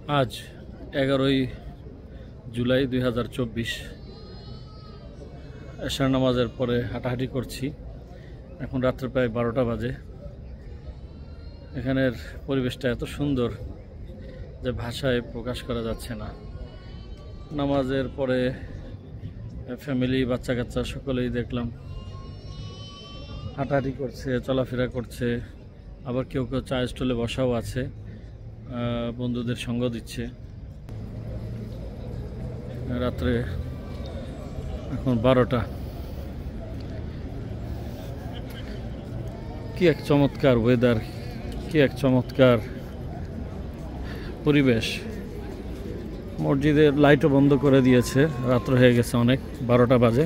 আজ 11ই জুলাই 2024 এশার নামাজের পরে হাঁটাহাঁটি করছি। এখন রাত্রে প্রায় 12টা বাজে। এখানের পরিবেশটা এত সুন্দর যে ভাষায় প্রকাশ করা যাচ্ছে না। নামাজের পরে ফ্যামিলি, বাচ্চা কাচ্চা সকলেই দেখলাম হাঁটাহাঁটি করছে, চলাফেরা করছে। আবার কেউ কেউ চা স্টলে বসাও আছে, বন্ধুদের সঙ্গ দিচ্ছে। রাত্রে এখন 12টা। কি এক চমৎকার ওয়েদার, কি এক চমৎকার পরিবেশ। মসজিদের লাইটও বন্ধ করে দিয়েছে, রাত্র হয়ে গেছে অনেক, 12টা বাজে।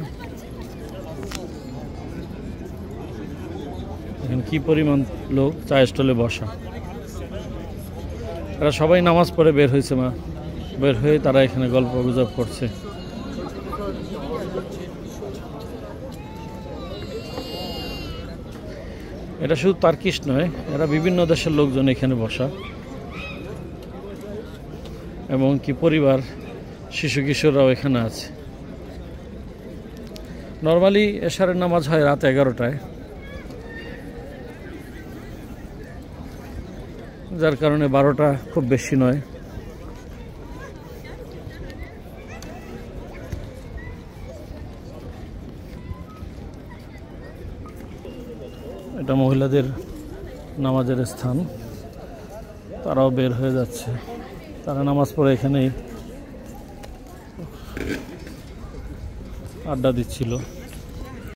এখন কি পরিমাণ লোক চা স্টলে বসা। এরা সবাই নামাজ পড়ে বের হয়েছে, বের হয়ে তারা এখানে গল্প গুজব করছে। এটা শুধু তার্কিশ নয়, এরা বিভিন্ন দেশের লোকজন এখানে বসা, এবং কি পরিবার, শিশু কিশোররাও এখানে আছে। নর্মালি এশারের নামাজ হয় রাত 11টায়, যার কারণে 12টা খুব বেশি নয়। এটা মহিলাদের নামাজের স্থান, তারাও বের হয়ে যাচ্ছে। তারা নামাজ পড়ে এখানেই আড্ডা দিচ্ছিল।